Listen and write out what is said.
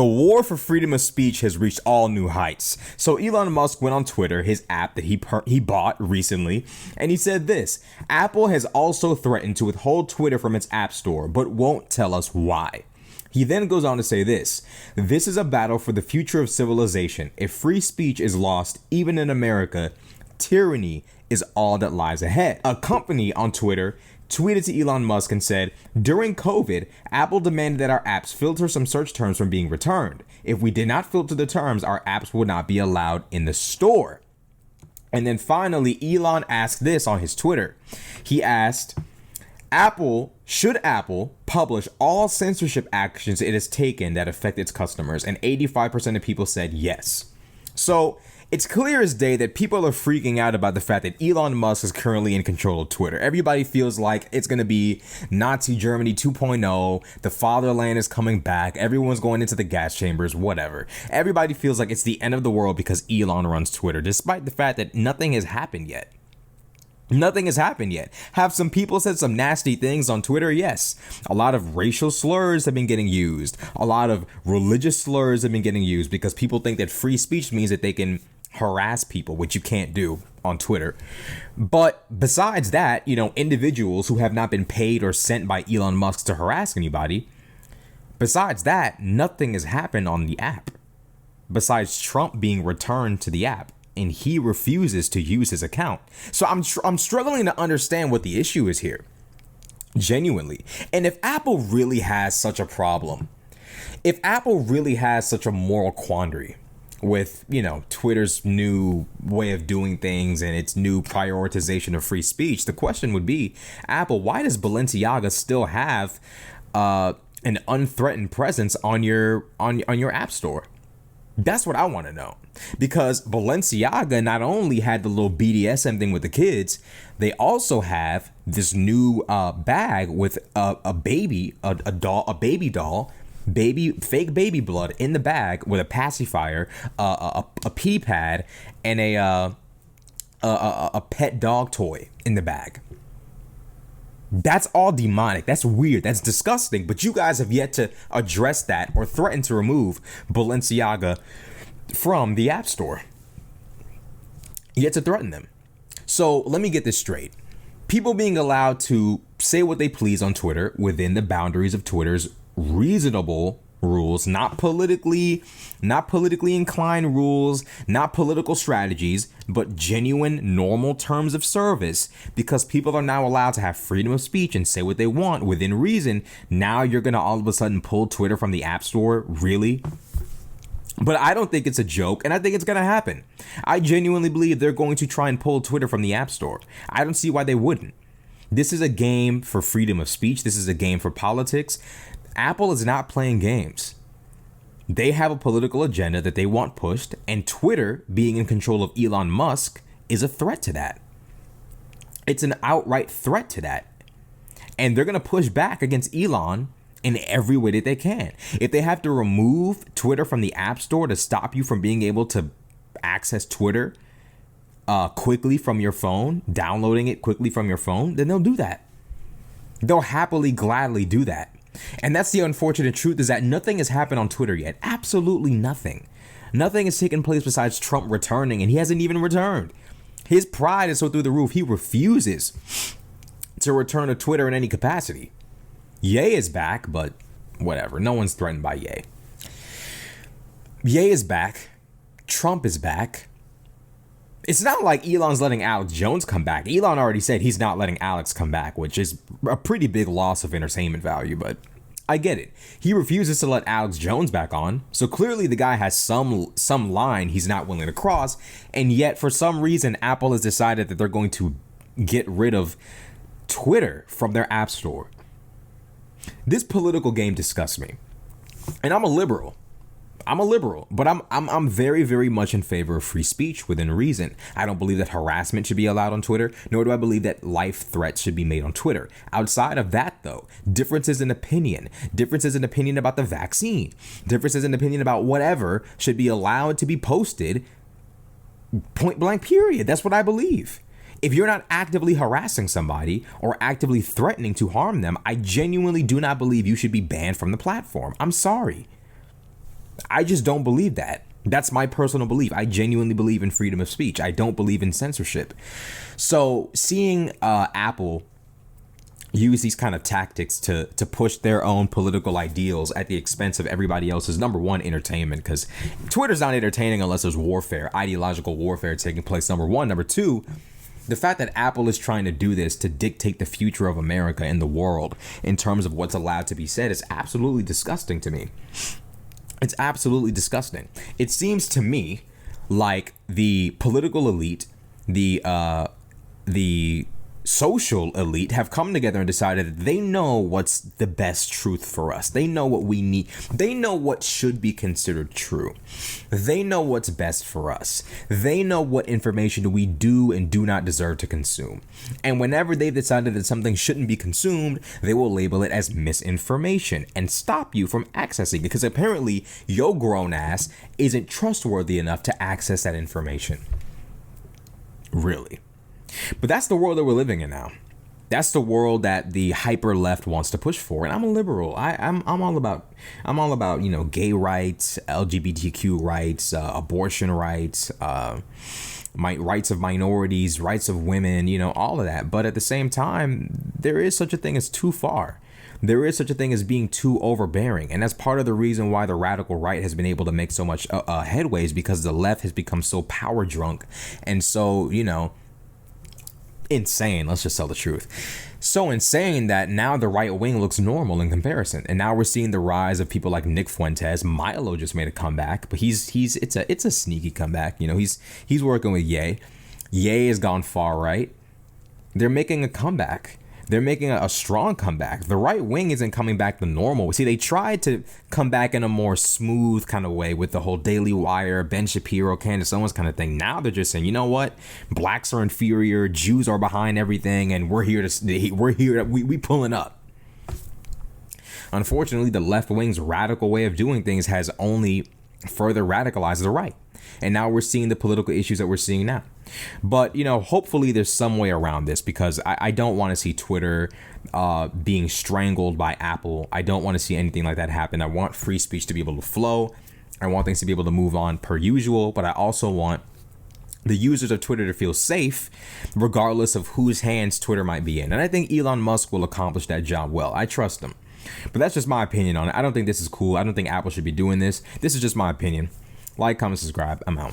The war for freedom of speech has reached all new heights. So Elon Musk went on Twitter, his app that he bought recently, and he said this: Apple has also threatened to withhold Twitter from its app store, but won't tell us why. He then goes on to say this: this is a battle for the future of civilization. If free speech is lost, even in America, tyranny is all that lies ahead. A company on Twitter tweeted to Elon Musk and said, during COVID, Apple demanded that our apps filter some search terms from being returned. If we did not filter the terms, our apps would not be allowed in the store. And then finally, Elon asked this on his Twitter. He asked, should Apple publish all censorship actions it has taken that affect its customers? And 85% of people said yes. So it's clear as day that people are freaking out about the fact that Elon Musk is currently in control of Twitter. Everybody feels like it's going to be Nazi Germany 2.0. The fatherland is coming back. Everyone's going into the gas chambers, whatever. Everybody feels like it's the end of the world because Elon runs Twitter, despite the fact that nothing has happened yet. Nothing has happened yet. Have some people said some nasty things on Twitter? Yes. A lot of racial slurs have been getting used. A lot of religious slurs have been getting used because people think that free speech means that they can harass people, which you can't do on Twitter. But besides that, individuals who have not been paid or sent by Elon Musk to harass anybody, besides that, nothing has happened on the app besides Trump being returned to the app, and he refuses to use his account. So I'm struggling to understand what the issue is here, genuinely. And if Apple really has such a problem, if Apple really has such a moral quandary with, Twitter's new way of doing things and its new prioritization of free speech, the question would be, Apple, why does Balenciaga still have an unthreatened presence on your app store? That's what I want to know. Because Balenciaga not only had the little BDSM thing with the kids, they also have this new bag with a baby doll, fake baby blood in the bag with a pacifier, a pee pad, and a pet dog toy in the bag. That's all demonic. That's weird. That's disgusting. But you guys have yet to address that or threaten to remove Balenciaga from the App Store. Yet to threaten them. So let me get this straight. People being allowed to say what they please on Twitter within the boundaries of Twitter's reasonable rules, not politically inclined rules, not political strategies, but genuine normal terms of service, because people are now allowed to have freedom of speech and say what they want within reason. Now you're going to all of a sudden pull Twitter from the App Store? Really? But I don't think it's a joke, and I think it's going to happen. I genuinely believe they're going to try and pull Twitter from the App Store. I don't see why they wouldn't. This is a game for freedom of speech. This is a game for politics. Apple is not playing games. They have a political agenda that they want pushed, and Twitter, being in control of Elon Musk, is a threat to that. It's an outright threat to that. And they're going to push back against Elon in every way that they can. If they have to remove Twitter from the App Store to stop you from being able to access Twitter quickly from your phone, downloading it quickly from your phone, then they'll do that. They'll happily, gladly do that. And that's the unfortunate truth, is that nothing has happened on Twitter yet. Absolutely nothing. Nothing has taken place besides Trump returning, and he hasn't even returned. His pride is so through the roof, he refuses to return to Twitter in any capacity. Ye is back, but whatever. No one's threatened by Ye. Ye is back. Trump is back. It's not like Elon's letting Alex Jones come back. Elon already said he's not letting Alex come back, which is a pretty big loss of entertainment value, but I get it. He refuses to let Alex Jones back on, so clearly the guy has some line he's not willing to cross, and yet for some reason Apple has decided that they're going to get rid of Twitter from their app store. This political game disgusts me. And I'm a liberal, but I'm very, very much in favor of free speech within reason. I don't believe that harassment should be allowed on Twitter, nor do I believe that life threats should be made on Twitter. Outside of that, though, differences in opinion about the vaccine, differences in opinion about whatever should be allowed to be posted, point blank, period. That's what I believe. If you're not actively harassing somebody or actively threatening to harm them, I genuinely do not believe you should be banned from the platform. I'm sorry. I just don't believe that. That's my personal belief. I genuinely believe in freedom of speech. I don't believe in censorship. So seeing Apple use these kind of tactics to push their own political ideals at the expense of everybody else's, number one, entertainment, because Twitter's not entertaining unless there's warfare, ideological warfare taking place, number one. Number two, the fact that Apple is trying to do this to dictate the future of America and the world in terms of what's allowed to be said is absolutely disgusting to me. It's absolutely disgusting. It seems to me like the political elite, the social elite have come together and decided that they know what's the best truth for us. They know what we need. They know what should be considered true. They know what's best for us. They know what information we do and do not deserve to consume. And whenever they've decided that something shouldn't be consumed, they will label it as misinformation and stop you from accessing, because apparently your grown ass isn't trustworthy enough to access that information. Really. But that's the world that we're living in now. That's the world that the hyper left wants to push for. And I'm a liberal. I'm all about gay rights, LGBTQ rights, abortion rights, rights of minorities, rights of women, all of that. But at the same time, there is such a thing as too far. There is such a thing as being too overbearing. And that's part of the reason why the radical right has been able to make so much headways, because the left has become so power drunk and so, insane. Let's just tell the truth. So insane that now the right wing looks normal in comparison. And now we're seeing the rise of people like Nick Fuentes. Milo just made a comeback, but it's a sneaky comeback. He's working with Ye. Ye has gone far right. They're making a comeback. They're making a strong comeback. The right wing isn't coming back to normal. See, they tried to come back in a more smooth kind of way with the whole Daily Wire, Ben Shapiro, Candace Owens kind of thing. Now they're just saying, you know what? Blacks are inferior. Jews are behind everything. And we pulling up. Unfortunately, the left wing's radical way of doing things has only further radicalized the right. And now we're seeing the political issues that we're seeing now. But, hopefully there's some way around this, because I don't want to see Twitter being strangled by Apple. I don't want to see anything like that happen. I want free speech to be able to flow. I want things to be able to move on per usual. But I also want the users of Twitter to feel safe, regardless of whose hands Twitter might be in. And I think Elon Musk will accomplish that job well. I trust him. But that's just my opinion on it. I don't think this is cool. I don't think Apple should be doing this. This is just my opinion. Like, comment, subscribe. I'm out.